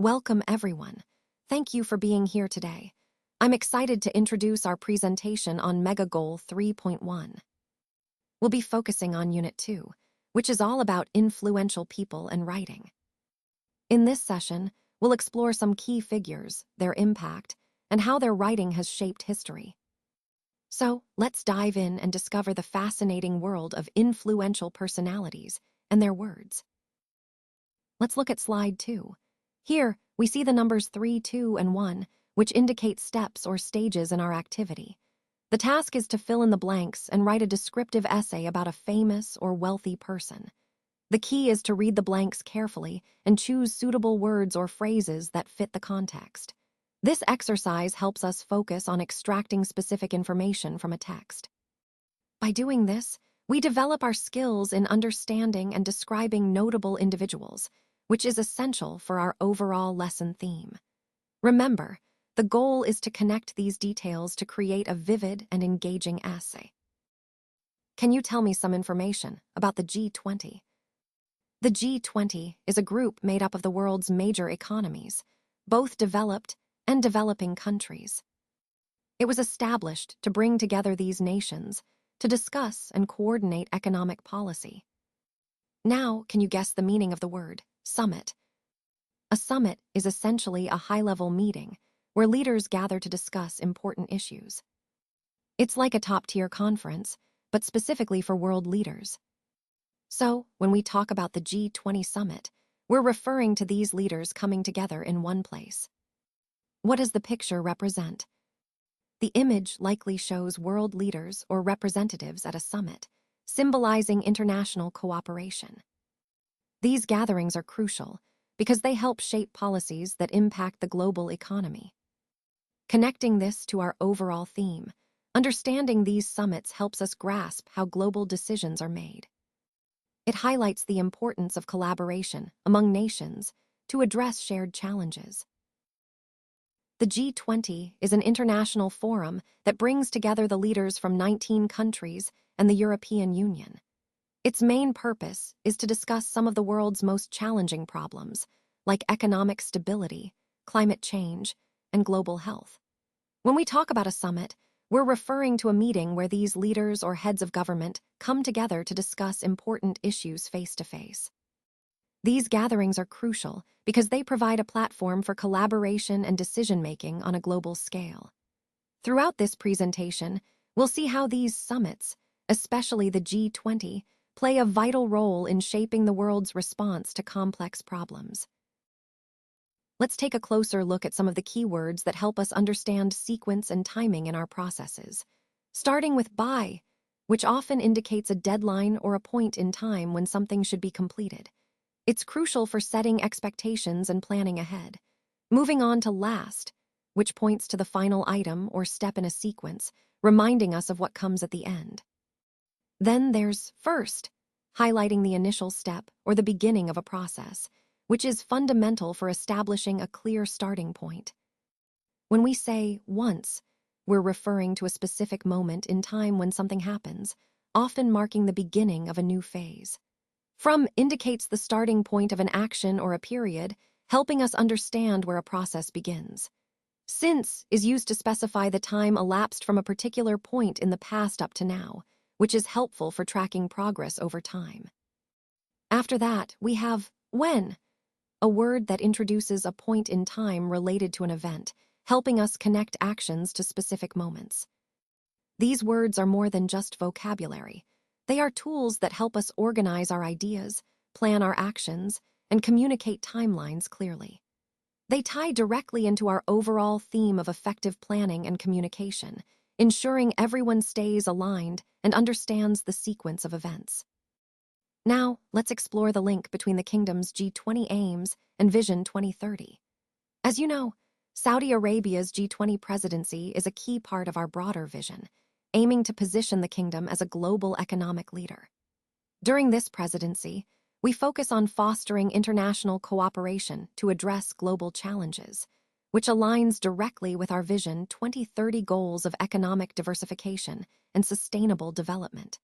Welcome, everyone. Thank you for being here today. I'm excited to introduce our presentation on Mega Goal 3.1. We'll be focusing on Unit 2, which is all about influential people and writing. In this session, we'll explore some key figures, their impact, and how their writing has shaped history. So, let's dive in and discover the fascinating world of influential personalities and their words. Let's look at slide 2. Here, we see the numbers 3, 2, and 1, which indicate steps or stages in our activity. The task is to fill in the blanks and write a descriptive essay about a famous or wealthy person. The key is to read the blanks carefully and choose suitable words or phrases that fit the context. This exercise helps us focus on extracting specific information from a text. By doing this, we develop our skills in understanding and describing notable individuals, which is essential for our overall lesson theme. Remember, the goal is to connect these details to create a vivid and engaging essay. Can you tell me some information about the G20? The G20 is a group made up of the world's major economies, both developed and developing countries. It was established to bring together these nations to discuss and coordinate economic policy. Now, can you guess the meaning of the word summit? A summit is essentially a high-level meeting where leaders gather to discuss important issues. It's like a top-tier conference, but specifically for world leaders. So, when we talk about the G20 Summit, we're referring to these leaders coming together in one place. What does the picture represent? The image likely shows world leaders or representatives at a summit, symbolizing international cooperation. These gatherings are crucial because they help shape policies that impact the global economy. Connecting this to our overall theme, understanding these summits helps us grasp how global decisions are made. It highlights the importance of collaboration among nations to address shared challenges. The G20 is an international forum that brings together the leaders from 19 countries and the European Union. Its main purpose is to discuss some of the world's most challenging problems, like economic stability, climate change, and global health. When we talk about a summit, we're referring to a meeting where these leaders or heads of government come together to discuss important issues face-to-face. These gatherings are crucial because they provide a platform for collaboration and decision-making on a global scale. Throughout this presentation, we'll see how these summits, especially the G20, play a vital role in shaping the world's response to complex problems. Let's take a closer look at some of the keywords that help us understand sequence and timing in our processes, starting with by, which often indicates a deadline or a point in time when something should be completed. It's crucial for setting expectations and planning ahead. Moving on to last, which points to the final item or step in a sequence, reminding us of what comes at the end. Then there's first, highlighting the initial step or the beginning of a process, which is fundamental for establishing a clear starting point. When we say once, we're referring to a specific moment in time when something happens, often marking the beginning of a new phase. From indicates the starting point of an action or a period, helping us understand where a process begins. Since is used to specify the time elapsed from a particular point in the past up to now, which is helpful for tracking progress over time. After that, we have when, a word that introduces a point in time related to an event, helping us connect actions to specific moments. These words are more than just vocabulary. They are tools that help us organize our ideas, plan our actions, and communicate timelines clearly. They tie directly into our overall theme of effective planning and communication, ensuring everyone stays aligned and understands the sequence of events. Now, let's explore the link between the kingdom's G20 aims and Vision 2030. As you know, Saudi Arabia's G20 presidency is a key part of our broader vision, aiming to position the kingdom as a global economic leader. During this presidency, we focus on fostering international cooperation to address global challenges, which aligns directly with our Vision 2030 goals of economic diversification and sustainable development.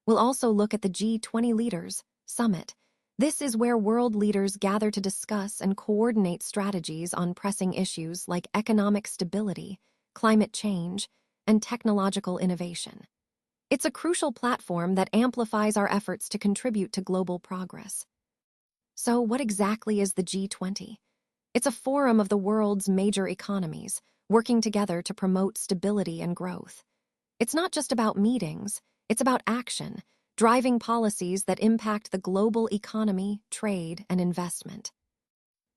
We'll also look at the G20 Leaders Summit, This is where world leaders gather to discuss and coordinate strategies on pressing issues like economic stability, climate change, and technological innovation. It's a crucial platform that amplifies our efforts to contribute to global progress. So, what exactly is the G20? It's a forum of the world's major economies, working together to promote stability and growth. It's not just about meetings, it's about action, driving policies that impact the global economy, trade, and investment.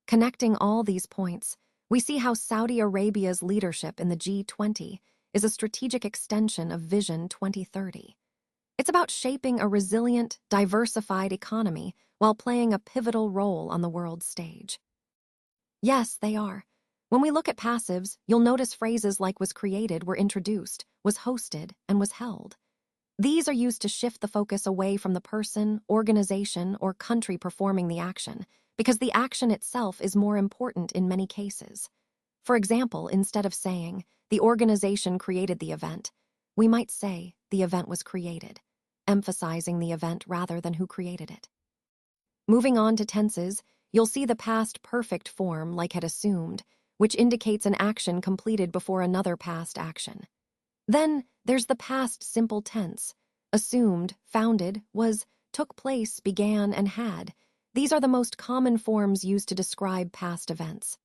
Connecting all these points, we see how Saudi Arabia's leadership in the G20 is a strategic extension of Vision 2030. It's about shaping a resilient, diversified economy while playing a pivotal role on the world stage. Yes, they are. When we look at passives, you'll notice phrases like was created were introduced, was hosted, and was held. These are used to shift the focus away from the person, organization, or country performing the action, because the action itself is more important in many cases. For example, instead of saying, the organization created the event, we might say, the event was created, emphasizing the event rather than who created it. Moving on to tenses, you'll see the past perfect form like had assumed, which indicates an action completed before another past action. Then there's the past simple tense. Assumed, founded, was, took place, began, and had. These are the most common forms used to describe past events.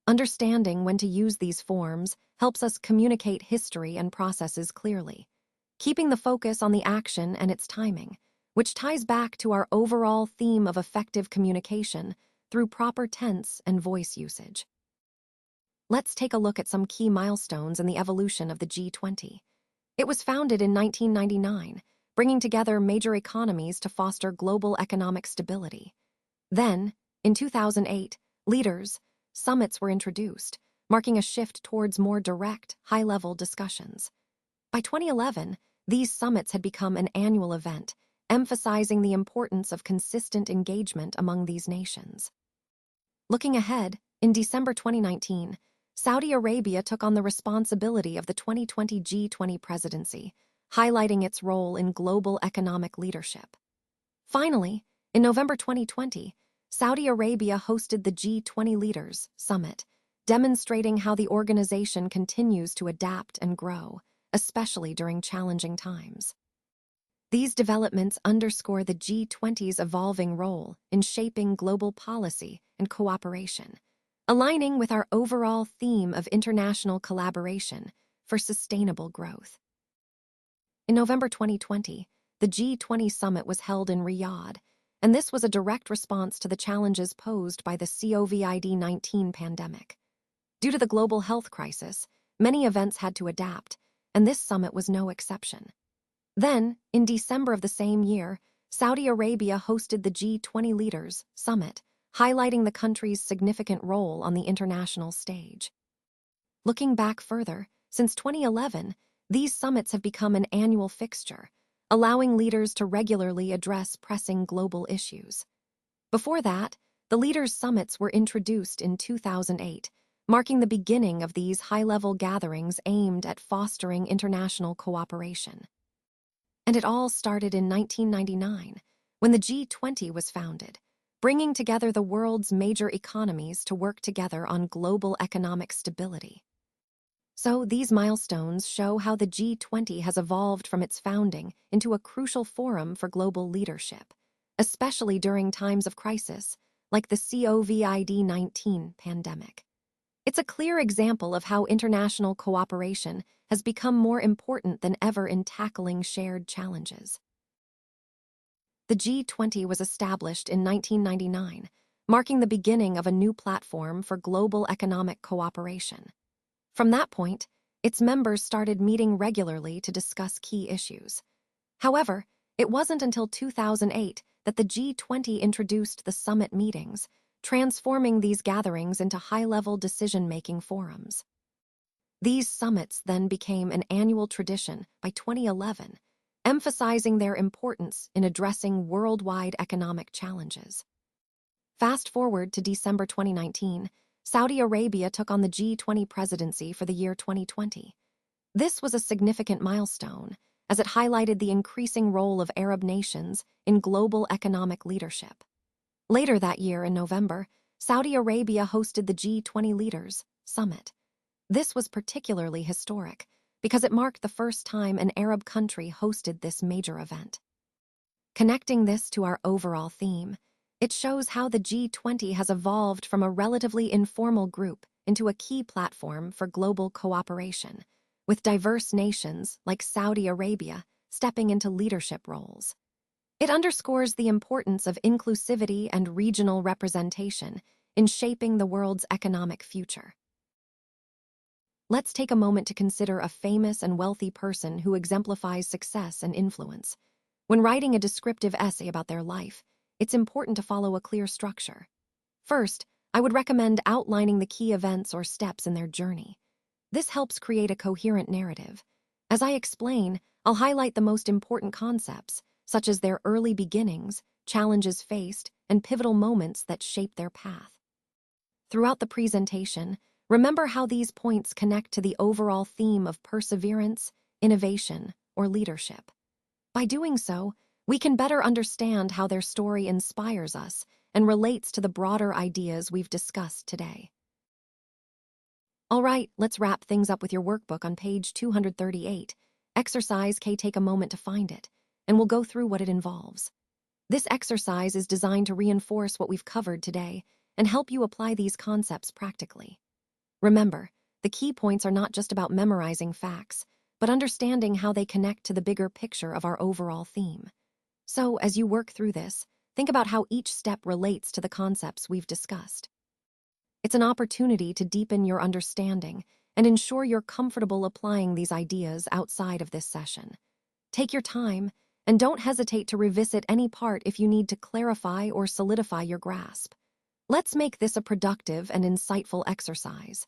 Understanding when to use these forms helps us communicate history and processes clearly, keeping the focus on the action and its timing, which ties back to our overall theme of effective communication through proper tense and voice usage. Let's take a look at some key milestones in the evolution of the G20. It was founded in 1999, bringing together major economies to foster global economic stability. Then, in 2008, summits were introduced, marking a shift towards more direct, high-level discussions. By 2011, these summits had become an annual event, emphasizing the importance of consistent engagement among these nations. Looking ahead, in December 2019, Saudi Arabia took on the responsibility of the 2020 G20 presidency, highlighting its role in global economic leadership. Finally, in November 2020, Saudi Arabia hosted the G20 Leaders Summit, demonstrating how the organization continues to adapt and grow, especially during challenging times. These developments underscore the G20's evolving role in shaping global policy and cooperation, aligning with our overall theme of international collaboration for sustainable growth. In November 2020, the G20 Summit was held in Riyadh, and this was a direct response to the challenges posed by the COVID-19 pandemic. Due to the global health crisis, many events had to adapt, and this summit was no exception. Then, in December of the same year, Saudi Arabia hosted the G20 Leaders Summit, highlighting the country's significant role on the international stage. Looking back further, since 2011, these summits have become an annual fixture, allowing leaders to regularly address pressing global issues. Before that, the Leaders' Summits were introduced in 2008, marking the beginning of these high-level gatherings aimed at fostering international cooperation. And it all started in 1999, when the G20 was founded, bringing together the world's major economies to work together on global economic stability. So these milestones show how the G20 has evolved from its founding into a crucial forum for global leadership, especially during times of crisis, like the COVID-19 pandemic. It's a clear example of how international cooperation has become more important than ever in tackling shared challenges. The G20 was established in 1999, marking the beginning of a new platform for global economic cooperation. From that point, its members started meeting regularly to discuss key issues. However, it wasn't until 2008 that the G20 introduced the summit meetings, transforming these gatherings into high-level decision-making forums. These summits then became an annual tradition by 2011, emphasizing their importance in addressing worldwide economic challenges. Fast forward to December 2019, Saudi Arabia took on the G20 presidency for the year 2020. This was a significant milestone, as it highlighted the increasing role of Arab nations in global economic leadership. Later that year, in November, Saudi Arabia hosted the G20 Leaders Summit. This was particularly historic because it marked the first time an Arab country hosted this major event. Connecting this to our overall theme, it shows how the G20 has evolved from a relatively informal group into a key platform for global cooperation, with diverse nations like Saudi Arabia stepping into leadership roles. It underscores the importance of inclusivity and regional representation in shaping the world's economic future. Let's take a moment to consider a famous and wealthy person who exemplifies success and influence. When writing a descriptive essay about their life, it's important to follow a clear structure. First, I would recommend outlining the key events or steps in their journey. This helps create a coherent narrative. As I explain, I'll highlight the most important concepts, such as their early beginnings, challenges faced, and pivotal moments that shape their path. Throughout the presentation, remember how these points connect to the overall theme of perseverance, innovation, or leadership. By doing so, we can better understand how their story inspires us and relates to the broader ideas we've discussed today. All right, let's wrap things up with your workbook on page 238. Exercise K. Take a moment to find it, and we'll go through what it involves. This exercise is designed to reinforce what we've covered today and help you apply these concepts practically. Remember, the key points are not just about memorizing facts, but understanding how they connect to the bigger picture of our overall theme. So, as you work through this, think about how each step relates to the concepts we've discussed. It's an opportunity to deepen your understanding and ensure you're comfortable applying these ideas outside of this session. Take your time, and don't hesitate to revisit any part if you need to clarify or solidify your grasp. Let's make this a productive and insightful exercise.